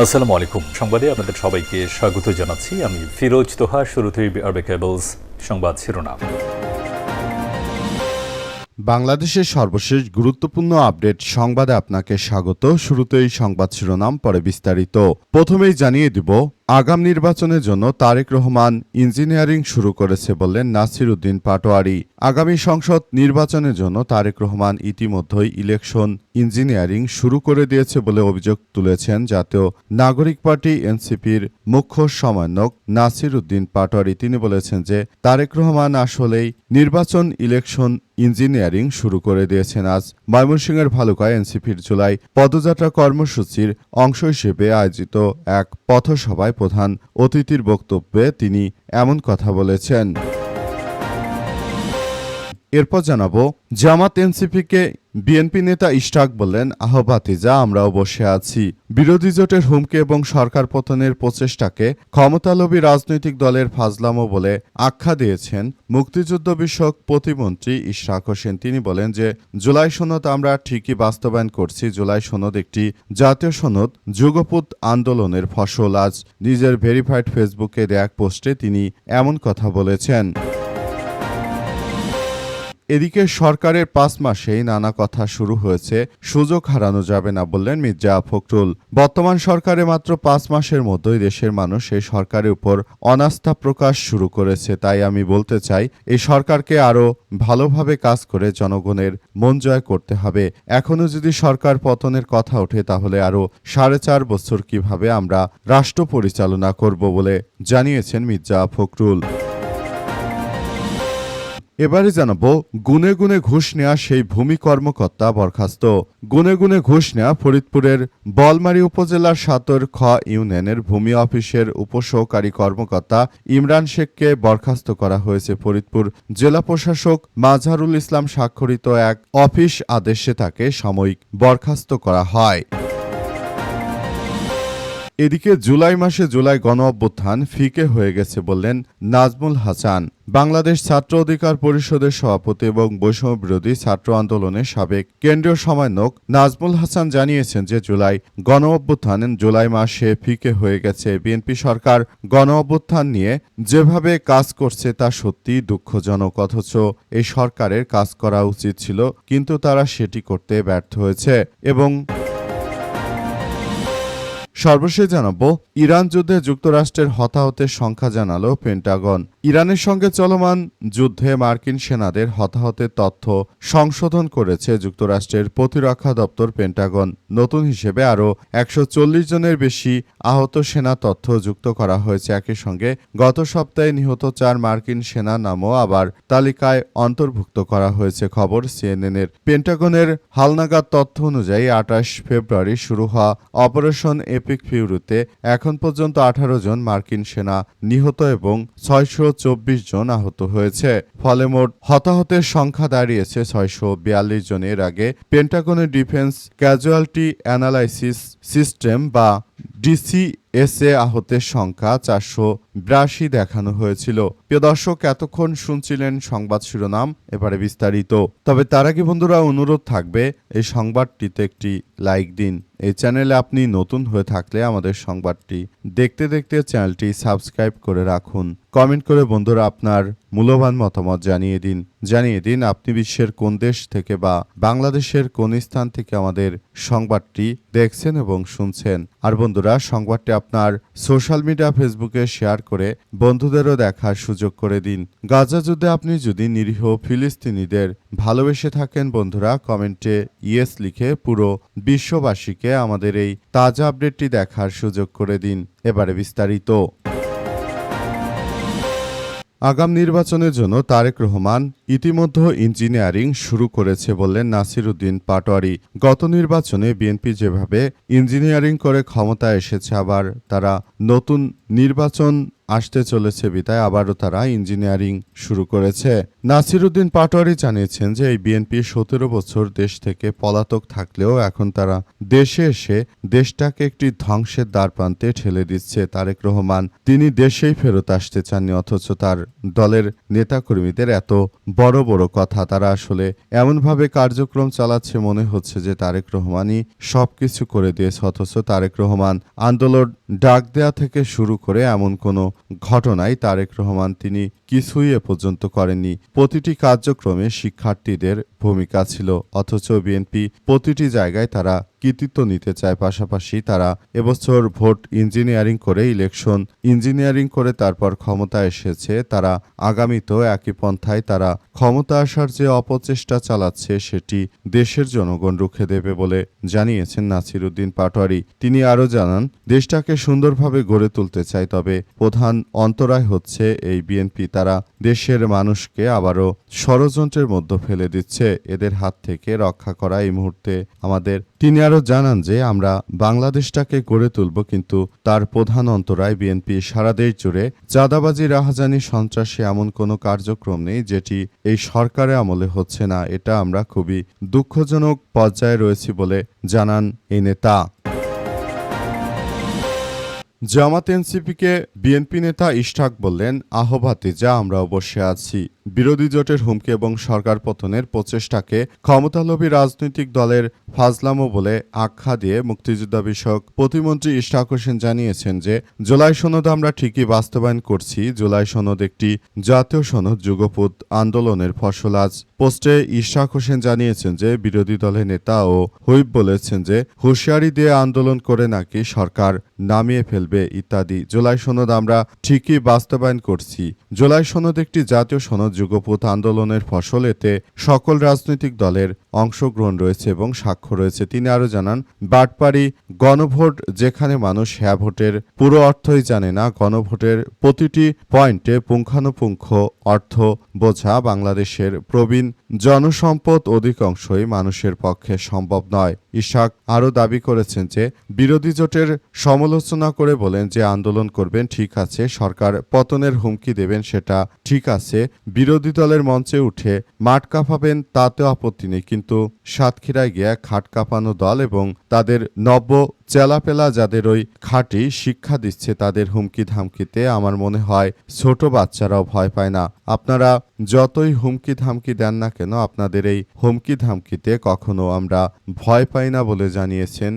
আসসালামু আলাইকুম। সংবাদে আপনাদের সবাইকে স্বাগত জানাচ্ছি। আমি ফিরোজ তোহা। শুরুতেই আরবে কেবলস সংবাদ শিরোনাম। বাংলাদেশের সর্বশেষ গুরুত্বপূর্ণ আপডেট সংবাদে আপনাকে স্বাগত। শুরুতেই সংবাদ শিরোনাম, পরে বিস্তারিত। প্রথমেই জানিয়ে দিব, আগাম নির্বাচনের জন্য তারেক রহমান ইঞ্জিনিয়ারিং শুরু করেছে বললেন নাসির উদ্দিন পাটোয়ারি। আগামী সংসদ নির্বাচনের জন্য তারেক রহমান ইতিমধ্যেই ইলেকশন ইঞ্জিনিয়ারিং শুরু করে দিয়েছে বলে অভিযোগ তুলেছেন জাতীয় নাগরিক পার্টি এনসিপির মুখ্য সমন্বয়ক নাসির উদ্দিন পাটোয়ারি। তিনি বলেছেন যে তারেক রহমান আসলেই নির্বাচন ইলেকশন ইঞ্জিনিয়ারিং শুরু করে দিয়েছেন। আজ ময়মনসিংহের ভালুকায় এনসিপির জুলাই পদযাত্রা কর্মসূচির অংশ হিসেবে আয়োজিত এক পথসভায় প্রধান অতিথির বক্তব্যে তিনি এমন কথা বলেছেন। এরপর জানাবো, জামাত এনসিপিকে বিএনপি নেতা ইশরাক বললেন, আহ্বাতিজা আমরাও বসে আছি। বিরোধী জোটের হুমকি এবং সরকার পতনের প্রচেষ্টাকে ক্ষমতালোভী রাজনৈতিক দলের ফাজলামো বলে আখ্যা দিয়েছেন মুক্তিযুদ্ধ বিষয়ক প্রতিমন্ত্রী ইশরাক হোসেন। তিনি বলেন যে জুলাই সনদ আমরা ঠিকই বাস্তবায়ন করছি। জুলাই সনদ একটি জাতীয় সনদ, যুগপৎ আন্দোলনের ফসল। আজ নিজের ভেরিফাইড ফেসবুকের এক পোস্টে তিনি এমন কথা বলেছেন। এদিকে সরকারের ৫ মাসেই নানা কথা শুরু হয়েছে, সুযোগ হারানো যাবে না বললেন মির্জা ফখরুল। বর্তমান সরকারে মাত্র ৫ মাসের মধ্যেই দেশের মানুষ এই সরকারের উপর অনাস্থা প্রকাশ শুরু করেছে। তাই আমি বলতে চাই, এই সরকারকে আরও ভালোভাবে কাজ করে জনগণের মন জয় করতে হবে। এখনও যদি সরকার পতনের কথা ওঠে, তাহলে আরও ৪.৫ বছর কিভাবে আমরা রাষ্ট্র পরিচালনা করব বলে জানিয়েছেন মির্জা ফখরুল। এবারে জানাবো, গুনে গুনে ঘুষ নেওয়া সেই ভূমি কর্মকর্তা বরখাস্ত। গুনে গুনে ঘুষ নেওয়া ফরিদপুরের বলমারী উপজেলার সাতর খ ইউনিয়নের ভূমি অফিসের উপসহকারী কর্মকর্তা ইমরান শেখকে বরখাস্ত করা হয়েছে। ফরিদপুর জেলা প্রশাসক মাজহারুল ইসলাম স্বাক্ষরিত এক অফিস আদেশে তাকে সাময়িক বরখাস্ত করা হয়। এদিকে জুলাই মাসে জুলাই গণ অভ্যুত্থান ফিকে হয়ে গেছে বললেন নাজমুল হাসান। বাংলাদেশ ছাত্র অধিকার পরিষদের সভাপতি এবং বৈষম্য বিরোধী ছাত্র আন্দোলনের সাবেক কেন্দ্রীয় সমন্বয়ক নাজমুল হাসান জানিয়েছেন যে জুলাই গণ অভ্যুত্থান জুলাই মাসে ফিকে হয়ে গেছে। বিএনপি সরকার গণ অভ্যুত্থান নিয়ে যেভাবে কাজ করছে তা সত্যিই দুঃখজনক। অথচ এই সরকারের কাজ করা উচিত ছিল, কিন্তু তারা সেটি করতে ব্যর্থ হয়েছে। এবং সর্বশেষ জানাবো, ইরান যুদ্ধে যুক্তরাষ্ট্রের হতাহতের সংখ্যা জানালো পেন্টাগন। ইরানের সঙ্গে চলমান যুদ্ধে মার্কিন সেনাদের হতাহতের তথ্য সংশোধন করেছে যুক্তরাষ্ট্রের প্রতিরক্ষা দপ্তর পেন্টাগন। নতুন হিসেবে আরও ১৪০ জনের বেশি আহত সেনা তথ্য যুক্ত করা হয়েছে। একই সঙ্গে গত সপ্তাহে নিহত ৪ মার্কিন সেনার নামও আবার তালিকায় অন্তর্ভুক্ত করা হয়েছে। খবর সিএনএনের। পেন্টাগনের হালনাগাদ তথ্য অনুযায়ী ২৮ ফেব্রুয়ারি শুরু হওয়া অপারেশন এপিক ফিউরিতে এখন পর্যন্ত ১৮ জন মার্কিন সেনা নিহত এবং ৬২৪ জন আহত হয়েছে। ফলে মোট হতাহতের সংখ্যা দাঁড়িয়েছে ৬৪২ জনের। আগে পেন্টাগনের ডিফেন্স ক্যাজুয়ালিটি অ্যানালাইসিস সিস্টেম বা ডিসিএসএ আহতের সংখ্যা ৪৮২ দেখানো হয়েছিল। প্রিয় দর্শক, এতক্ষণ শুনছিলেন সংবাদ শিরোনাম, এবারে বিস্তারিত। তবে তার আগে বন্ধুরা, অনুরোধ থাকবে এই সংবাদটিতে একটি লাইক দিন। এই চ্যানেলে আপনি নতুন হয়ে থাকলে আমাদের সংবাদটি দেখতে দেখতে চ্যানেলটি সাবস্ক্রাইব করে রাখুন। কমেন্ট করে বন্ধুরা আপনার মূল্যবান মতামত জানিয়ে দিন আপনি বিশ্বের কোন দেশ থেকে বা বাংলাদেশের কোন স্থান থেকে আমাদের সংবাদটি দেখছেন এবং শুনছেন। আর বন্ধুরা, সংবাদটি আপনার সোশ্যাল মিডিয়া ফেসবুকে শেয়ার করে বন্ধুদেরও দেখার সুযোগ করে দিন। গাজা যুদ্ধে আপনি যদি নিরীহ ফিলিস্তিনিদের ভালোবেসে থাকেন, বন্ধুরা কমেন্টে ইয়েস লিখে পুরো বিশ্ববাসীকে আমাদের এই তাজা আপডেটটি দেখার সুযোগ করে দিন। এবারে বিস্তারিত। আগাম নির্বাচনের জন্য তারেক রহমান ইতিমধ্যে ইঞ্জিনিয়ারিং শুরু করেছে বললেন নাসির উদ্দিন পাটোয়ারি। গত নির্বাচনে বিএনপি যেভাবে ইঞ্জিনিয়ারিং করে ক্ষমতায় এসেছে, আবার তারা নতুন নির্বাচন আসতে চলেছে বিধায় আবারও তারা ইঞ্জিনিয়ারিং শুরু করেছে। নাসির উদ্দিন পাটোয়ারি জানিয়েছেন যে এই বিএনপি ১৭ বছর দেশ থেকে পলাতক থাকলেও এখন তারা দেশে এসে দেশটাকে একটি ধ্বংসের দ্বারপ্রান্তে ঠেলে দিচ্ছে। তারেক রহমান তিনি দেশেই ফেরত আসতে চাননি, অথচ তার দলের নেতাকর্মীদের এত বড় বড় কথা। তারা আসলে এমনভাবে কার্যক্রম চালাচ্ছে মনে হচ্ছে যে তারেক রহমানই সবকিছু করে দিয়েছে, অথচ তারেক রহমান আন্দোলন ডাক দেয়া থেকে শুরু করে এমন কোনো ঘটনায় তারেক রহমান তিনি কিছুই এ পর্যন্ত করেননি। প্রতিটি কার্যক্রমে শিক্ষার্থীদের ভূমিকা ছিল, অথচ বিএনপি প্রতিটি জায়গায় তারা কৃতিত্ব নিতে চায়। পাশাপাশি তারা এবছর ভোট ইঞ্জিনিয়ারিং করে, ইলেকশন ইঞ্জিনিয়ারিং করে তারপর ক্ষমতায় এসেছে। তারা আগামীতেও একই পন্থায় তারা ক্ষমতা আসার যে অপচেষ্টা চালাচ্ছে সেটি দেশের জনগণ রুখে দেবে বলে জানিয়েছেন নাসির উদ্দিন পাটোয়ারি। তিনি আরও জানান, দেশটাকে সুন্দরভাবে গড়ে তুলতে চায়, তবে প্রধান অন্তরায় হচ্ছে এই বিএনপি। তারা দেশের মানুষকে আবারও ষড়যন্ত্রের মধ্যে ফেলে দিচ্ছে। এদের হাত থেকে রক্ষা করা এই মুহূর্তে আমাদের। তিনি আরও জানান যে আমরা বাংলাদেশটাকে গড়ে তুলব, কিন্তু তার প্রধান অন্তরায় বিএনপি। সারা দেশ জুড়ে চাঁদাবাজি, রাহাজানি, সন্ত্রাসী এমন কোনো কার্যক্রম নেই যেটি এই সরকারের আমলে হচ্ছে না। এটা আমরা খুবই দুঃখজনক পর্যায়ে রয়েছি বলে জানান এই নেতা। জামাত এনসিপিকে বিএনপি নেতা ইশরাক বললেন, আহ্বাতিজা আমরাও বসে আছি। বিরোধী জোটের হুমকি এবং সরকার পতনের প্রচেষ্টাকে ক্ষমতালোভী রাজনৈতিক দলের ফাজলামো বলে আখ্যা দিয়ে মুক্তিযোদ্ধা বিষয়ক প্রতিমন্ত্রী ইশরাক হোসেন জানিয়েছেন যে জুলাই সনদ আমরা ঠিকই বাস্তবায়ন করছি। জুলাই সনদ একটি জাতীয় সনদ, যুগপৎ আন্দোলনের ফসল। আজ পোস্টে ইশরাক হোসেন জানিয়েছেন যে বিরোধী দলের নেতা ও হুইপ বলেছেন যে হুঁশিয়ারি দিয়ে আন্দোলন করে নাকি সরকার নামিয়ে ফেলবে ইত্যাদি। জুলাই সনদ আমরা ঠিকই বাস্তবায়ন করছি। জুলাই সনদ একটি জাতীয় সনদ, যুগপৎ আন্দোলনের ফসল। এতে সকল রাজনৈতিক দলের অংশগ্রহণ রয়েছে এবং সাক্ষ্য রয়েছে। তিনি আরও জানান, বাটপাড়ি গণভোট, যেখানে মানুষ হ্যাঁ ভোটের পুরো অর্থই জানে না। গণভোটের প্রতিটি পয়েন্টে পুঙ্খানুপুঙ্খ অর্থ বোঝা বাংলাদেশের প্রবীণ জনসম্পদ অধিকাংশই মানুষের পক্ষে সম্ভব নয়। ইশাক আরও দাবি করেছেন যে বিরোধী জোটের সমালোচনা করে বলেন যে আন্দোলন করবেন ঠিক আছে, সরকার পতনের হুমকি দেবেন সেটা ঠিক আছে, বিরোধী দলের মঞ্চে উঠে মাঠ কাঁপাবেন তাতেও আপত্তি নেই, কিন্তু সাতক্ষীরায় গিয়ে খাট কাঁপানো দল এবং তাদের নব্য চেলাপেলা যাদের ওই খাঁটি শিক্ষা দিচ্ছে তাদের হুমকি ধামকিতে আমার মনে হয় ছোট বাচ্চারাও ভয় পায় না। আপনারা যতই হুমকি ধামকি দেন না কেন, আপনাদের এই হুমকি ধামকিতে কখনো আমরা ভয় পাই না বলে জানিয়েছেন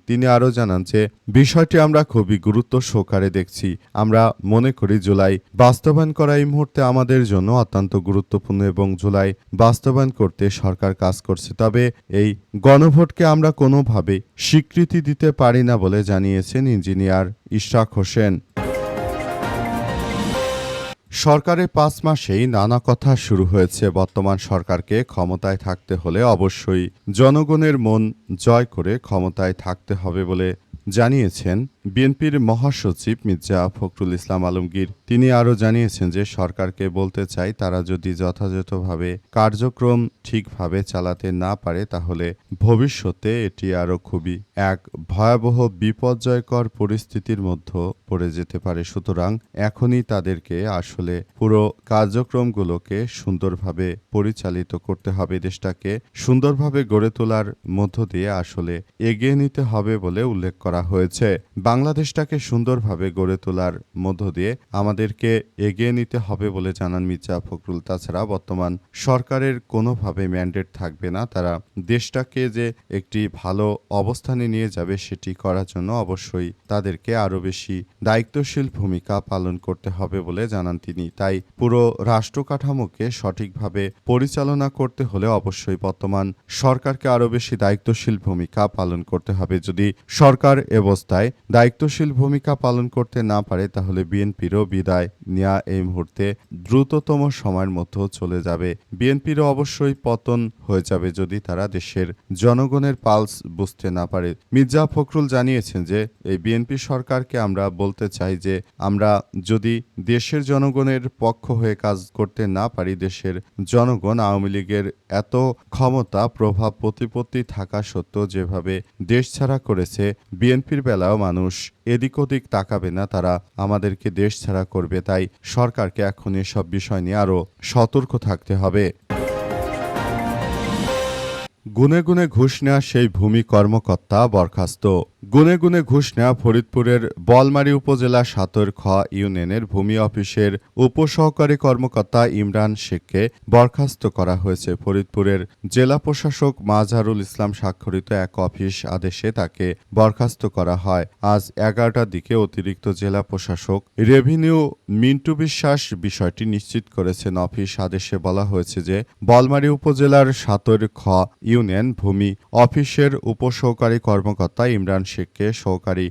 তিনি আরও জানান যে বিষয়টি আমরা খুবই গুরুত্ব সহকারে দেখছি। আমরা মনে করি জুলাই বাস্তবায়ন করা এই মুহূর্তে আমাদের জন্য অত্যন্ত গুরুত্বপূর্ণ এবং জুলাই বাস্তবায়ন করতে সরকার কাজ করছে। তবে এই গণভোটকে আমরা কোনোভাবে স্বীকৃতি দিতে পারি না বলে জানিয়েছেন ইঞ্জিনিয়ার ইশরাক হোসেন। সরকারের 5 মাসেই নানা কথা শুরু হয়েছে। বর্তমান সরকারকে ক্ষমতায় থাকতে হলে অবশ্যই জনগণের মন জয় করে ক্ষমতায় থাকতে হবে বলে জানিয়েছেন বিএনপির মহাসচিব মির্জা ফখরুল ইসলাম আলমগীর। তিনি আরও জানিয়েছেন যে সরকারকে বলতে চাই, তারা যদি যথাযথভাবে কার্যক্রম ঠিকভাবে চালাতে না পারে তাহলে ভবিষ্যতে এটি আরও খুবই এক ভয়াবহ বিপর্যয়কর পরিস্থিতির মধ্যে পড়ে যেতে পারে। সুতরাং এখনই তাদেরকে আসলে পুরো কার্যক্রমগুলোকে সুন্দরভাবে পরিচালিত করতে হবে, দেশটাকে সুন্দরভাবে গড়ে তোলার মধ্য দিয়ে আসলে এগিয়ে নিতে হবে বলে উল্লেখ করা হয়েছে। বাংলাদেশটাকে সুন্দরভাবে গড়ে তোলার মধ্য দিয়ে আমাদেরকে এগিয়ে নিতে হবে বলে জানান মির্জা ফখরুল। তাছাড়া বর্তমান সরকারের কোনোভাবে ম্যান্ডেট থাকবে না। তারা দেশটাকে যে একটি ভালো অবস্থানে নিয়ে যাবে সেটি করার জন্য অবশ্যই তাদেরকে আরও বেশি দায়িত্বশীল ভূমিকা পালন করতে হবে বলে জানান তিনি। তাই পুরো রাষ্ট্র কাঠামোকে সঠিকভাবে পরিচালনা করতে হলে অবশ্যই বর্তমান সরকারকে আরও বেশি দায়িত্বশীল ভূমিকা পালন করতে হবে। যদি সরকার অবস্থায় দায়িত্বশীল ভূমিকা পালন করতে না পারে তাহলে বিএনপিরও বিদায় নেওয়া এই মুহূর্তে দ্রুততম সময়ের মধ্যে চলে যাবে। বিএনপিরও অবশ্যই পতন হয়ে যাবে যদি তারা দেশের জনগণের পালস বুঝতে না পারে। মির্জা ফখরুল জানিয়েছেন যে এই বিএনপি সরকারকে আমরা বলতে চাই যে আমরা যদি দেশের জনগণের পক্ষ হয়ে কাজ করতে না পারি, দেশের জনগণ আওয়ামী লীগের এত ক্ষমতা প্রভাব প্রতিপত্তি থাকা সত্ত্বেও যেভাবে দেশ ছাড়া করেছে, বিএনপির বেলাও মানুষ এদিক ওদিক তাকাবে না, তারা আমাদেরকে দেশ ছাড়া করবে। তাই সরকারকে এখন এসব বিষয় নিয়ে আরও সতর্ক থাকতে হবে। গুনে গুনে ঘুষ নেওয়া সেই ভূমি কর্মকর্তা বরখাস্ত। গুনে গুনে ঘুষ নেওয়া ফরিদপুরের বলমারী উপজেলা সাতর খ ইউনিয়নের ভূমি অফিসের উপসহকারী কর্মকর্তা ইমরান শেখকে বরখাস্ত করা হয়েছে। ফরিদপুরের জেলা প্রশাসক মাজহারুল ইসলাম স্বাক্ষরিত এক অফিস আদেশে তাকে বরখাস্ত করা হয়। আজ 11টার দিকে অতিরিক্ত জেলা প্রশাসক রেভিনিউ মিন্টু বিশ্বাস বিষয়টি নিশ্চিত করেছেন। অফিস আদেশে বলা হয়েছে যে বলমারী উপজেলার সাতর খ ইউনিয়ন ভূমি অফিসের উপসহকারী কর্মকর্তা ইমরান শেখকে সরকারি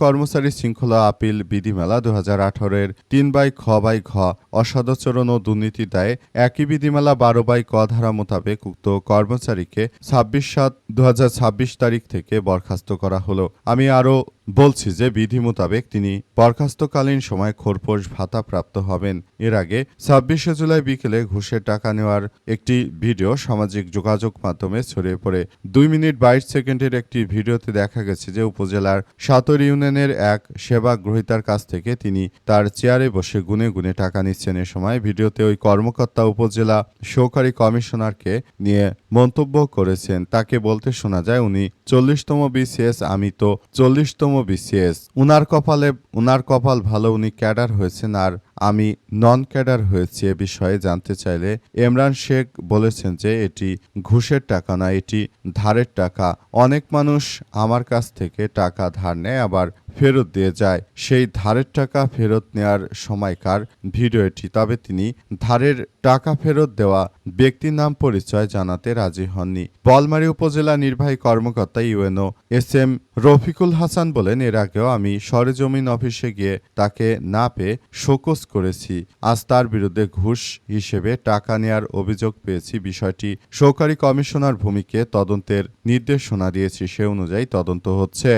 কর্মচারী শৃঙ্খলা আপিল বিধিমালা 2018-এর 3/খ/ঘ অসদাচরণ ও দুর্নীতি দায়ে একই বিধিমালা 12/ক ধারা মোতাবেক উক্ত কর্মচারীকে 26/7/2026 তারিখ থেকে বরখাস্ত করা হলো। আমি আরও বলছি যে বিধি মোতাবেক তিনি বরখাস্তকালীন সময় খোরপোশ ভাতা প্রাপ্ত হবেন। এর আগে 26শে জুলাই বিকেলে ঘুষের টাকা নেওয়ার একটি ভিডিও সামাজিক যোগাযোগ মাধ্যমে ছড়িয়ে পড়ে। 2 মিনিট 22 সেকেন্ডের একটি ভিডিওতে দেখা গেছে যে উপজেলার সাতর ইউনিয়নের এক সেবা গ্রহীতার কাছ থেকে তিনি তার চেয়ারে বসে গুনে গুনে টাকা নিচ্ছেন। এ সময় ভিডিওতে ওই কর্মকর্তা উপজেলা সহকারী কমিশনারকে নিয়ে মন্তব্য করেছেন। তাকে বলতে শোনা যায়, উনি 40তম বিসিএস, আমি তো 40তম বিসিএস। উনার কপাল ভালো, উনি ক্যাডার হয়েছেন আর আমি নন ক্যাডার হয়েছি। এ বিষয়ে জানতে চাইলে ইমরান শেখ বলেছেন যে এটি ঘুষের টাকা না, এটি ধারের টাকা। অনেক মানুষ আমার কাছ থেকে টাকা ধার নেয় আবার ফেরত দিয়ে যায়। সেই ধারের টাকা ফেরত নেওয়ার সময়কার ভিডিও এটি। তবে তিনি ধারের টাকা ফেরত দেওয়া ব্যক্তির নাম পরিচয় জানাতে রাজি হননি। বলমারী উপজেলা নির্বাহী কর্মকর্তা ইউএনও এস.এম. রফিকুল হাসান বলেন, এর আগেও আমি সরেজমিন অফিসে গিয়ে তাকে না পেয়ে শোকজ করেছি। আজ তার বিরুদ্ধে ঘুষ হিসেবে টাকা নেয়ার অভিযোগ পেয়েছি। বিষয়টি সহকারী কমিশনার ভূমিকে তদন্তের নির্দেশনা দিয়েছি, সে অনুযায়ী তদন্ত হচ্ছে।